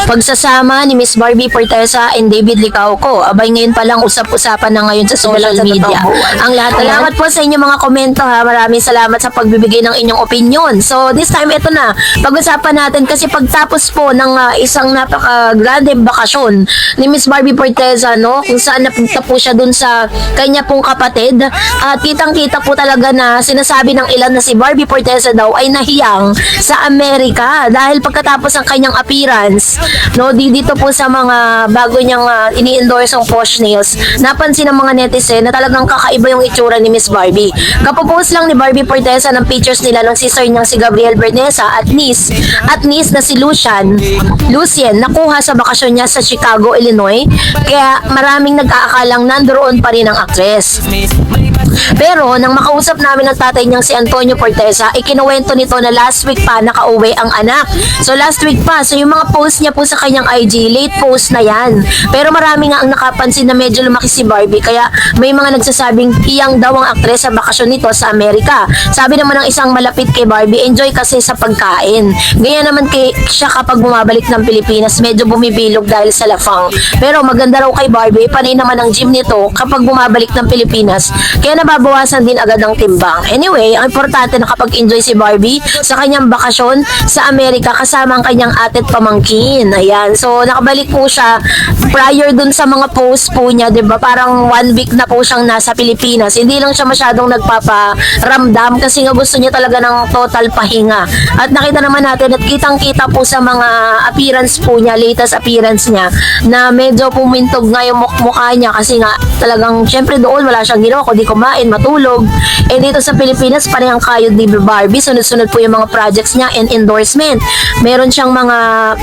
pagsasama ni Miss Barbie Fortesa and David Licauco. Abay, ngayon pa lang usap-usapan na ngayon sa social media. Ang lahat. Salamat po sa inyong mga komento ha. Maraming salamat sa pagbibigay ng inyong opinion. So this time ito na, pag-usapan natin kasi pagtapos po ng isang napaka-grande bakasyon ni Miss Barbie Fortesa, no, kung saan napunta po siya dun sa kanya pong kapatid, at kitang-kita po talaga na sinasabi ng ilan na si Barbie Fortesa daw ay nahiyang sa Amerika dahil pagkatapos ng kanyang appearance, no, dito po sa mga bago niyang ini-endorse ang Posh Nails, napansin ng mga netizen na talagang kakaiba yung itsura ni Miss Barbie. Kapopost lang ni Barbie Fortesa ng pictures nila ng sister niyang si Gabriel Bernesa at niece na si Lucien nakuha sa bakasyon niya sa Chicago, Illinois, kaya maraming nag-aakalang nandoon pa rin ang aktres. Pero nang makausap namin ang tatay niyang si Antonio Fortesa, ikinuwento nito na last week pa nakauwi ang anak. So last week pa, so yung mga post niya po sa kanyang IG, late post na yan. Pero marami nga ang nakapansin na medyo lumaki si Barbie, kaya may mga nagsasabing hiyang daw ang aktres sa bakasyon nito sa Amerika. Sabi naman ng isang malapit kay Barbie, enjoy kasi sa pagkain. Ganyan naman siya kapag bumabalik ng Pilipinas, medyo bumibilog dahil sa lafang. Pero maganda raw kay Barbie, panay naman ang gym nito kapag bumabalik ng Pilipinas, kaya nababawasan din agad ang timbang. Anyway, ang importante na kapag-enjoy si Barbie sa kanyang bakasyon sa Amerika kasama ang kanyang ate at pamangkin. Ayan. So, nakabalik po siya prior dun sa mga post po niya, diba? Parang 1 week na po siyang nasa Pilipinas. Hindi lang siya masyadong nagpaparamdam kasi nga gusto niya talaga ng total pahinga. At nakita naman natin at kitang-kita po sa mga appearance po niya, latest appearance niya, na medyo pumintog nga yung mukha niya kasi nga talagang syempre doon wala siyang ginawa kundi kumain, matulog. Eh dito sa Pilipinas, parehang kayod ni Barbie. Sunod-sunod po yung mga projects niya and endorsement. Meron siyang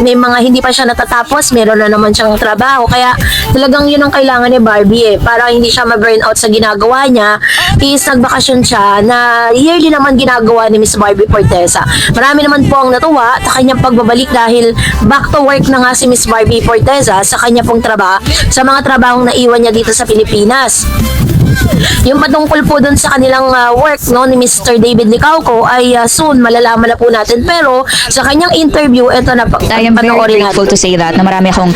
may mga hindi pa siya natatapos, meron na naman siyang trabaho. Kaya talagang yun ang kailangan ni Barbie para hindi siya ma-burnout sa ginagawa niya. Is nagbakasyon siya na yearly naman ginagawa ni Miss Barbie Fortesa. Marami naman po ang natuwa sa kanyang pagbabalik dahil back to work na nga si Miss Barbie Fortesa sa kanya pong trabaho, sa mga trabahong naiwan niya dito sa Pilipinas. Yung patungkol po dun sa kanilang work, no, ni Mr. David Licauco ay soon malalaman na po natin. Pero sa kanyang interview, ito na I am very grateful to say that na marami akong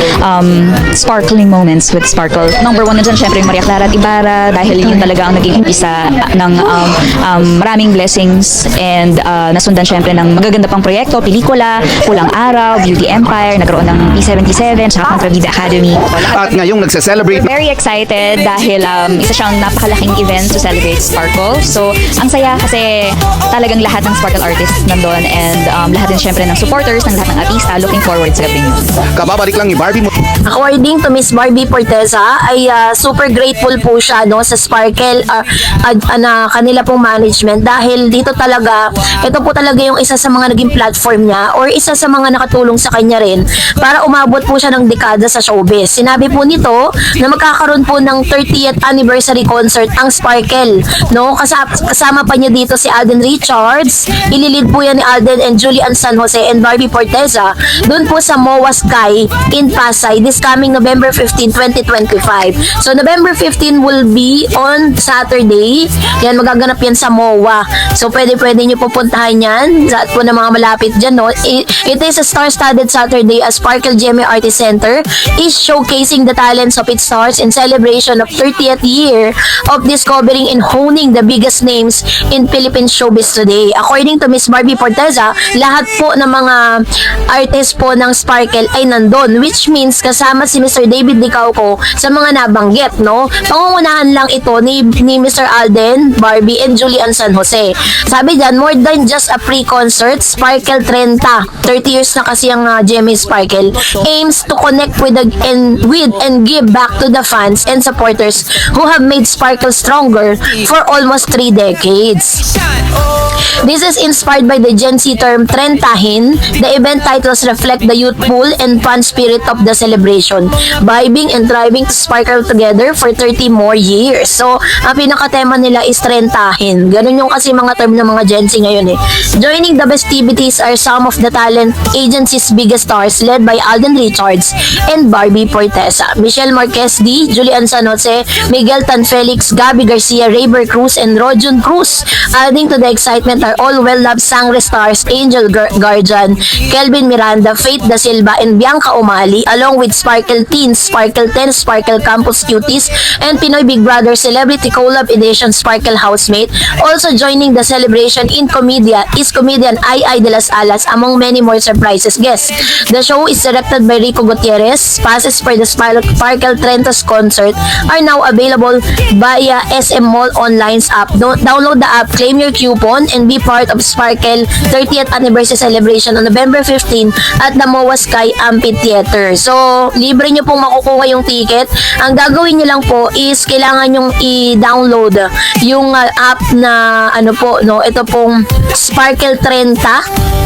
sparkling moments with Sparkle. Number one dyan, syempre Maria Clara at Ibarra, dahil yun talaga ang naging umpisa ng maraming blessings and nasundan syempre ng magaganda pang proyekto, pelikula, Pulang Araw, Beauty Empire, nagkaroon ng P77, saka Contravida Academy. At ngayong nagse-celebrate. Very excited dahil isa siyang napakalaking event to celebrate Sparkle. So, ang saya kasi talagang lahat ng Sparkle artists nandun and lahat din syempre ng supporters, ng lahat ng artista, looking forward sa gabing yun. Kababalik lang ni Barbie mo. According to Miss Barbie Fortesa, ay super grateful po siya, no, sa Sparkle na kanila pong management dahil dito talaga, ito po talaga yung isa sa mga naging platform niya or isa sa mga nakatulong sa kanya rin para umabot po siya ng dekada sa showbiz. Sinabi po nito na magkakaroon po ng 30th anniversary concert ang Sparkle, no? Kasama pa niya dito si Alden Richards. Ililid po yan ni Alden and Julian San Jose and Barbie Fortesa doon po sa MOA Sky in Pasay this coming November 15, 2025. So November 15 will be on Saturday. Yan, magaganap yan sa MOA. So pwede nyo pupuntahan yan sa po ng mga malapit dyan, no? It is a star-studded Saturday as Sparkle GMA Artist Center is showcasing the talents of its stars in celebration of 30th year of discovering and honing the biggest names in Philippine showbiz today. According to Miss Barbie Fortesa, lahat po ng mga artist po ng Sparkle ay nandun, which means kasama si Mr. David Licauco sa mga nabanggit, no? Pangungunahan lang ito ni Mr. Alden, Barbie, and Julian San Jose. Sabi dyan, more than just a pre-concert, Sparkle 30 years na kasi ang GMA Sparkle aims to connect with and give back to the fans and supporters who have made Sparkle stronger for almost 3 decades. This is inspired by the Gen Z term Trentahin. The event titles reflect the youthful and fun spirit of the celebration. celebration, vibing and thriving to sparkle together for 30 more years. So, ang pinaka-tema nila is trentahin. Ganun yung kasi mga term ng mga Gen Z ngayon eh. Joining the festivities are some of the talent agency's biggest stars led by Alden Richards and Barbie Fortesa, Michelle Marquez D, Julian San Jose, Miguel Tan Felix, Gabby Garcia, Rayber Cruz, and Rojun Cruz. Adding to the excitement are all well-loved Sangre stars Angel Guardian, Kelvin Miranda, Faith Da Silva, and Bianca Umali, along with Sparkle Teens, Sparkle 10, Sparkle Campus Cuties, and Pinoy Big Brother Celebrity Collab Edition Sparkle Housemate. Also joining the celebration in Comedia is comedian Ai de las Alas, among many more surprises guests. The show is directed by Rico Gutierrez. Passes for the Sparkle Trentos concert are now available via SM Mall Online's app. Download the app, claim your coupon, and be part of Sparkle 30th Anniversary Celebration on November 15 at the MOA Sky Amphitheater. So, libre nyo pong makukuha yung ticket. Ang gagawin nyo lang po is kailangan yung i-download yung app na ano po, no, ito pong Sparkle 30.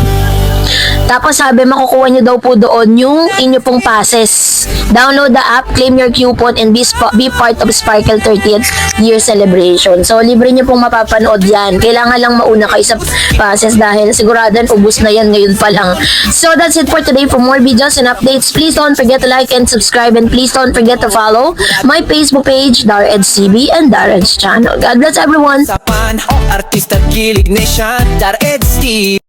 Tapos sabi, makukuha nyo daw po doon yung inyo pong passes. Download the app, claim your coupon, and be part of Sparkle 30th year celebration. So, libre nyo pong mapapanood yan. Kailangan lang mauna kayo sa passes dahil siguradan ubus na yan ngayon pa lang. So, that's it for today. For more videos and updates, please don't forget to like and subscribe, and please don't forget to follow my Facebook page, Dareds TV and Dareds Channel. God bless everyone! Sapan, artista kilig nation, Dareds TV.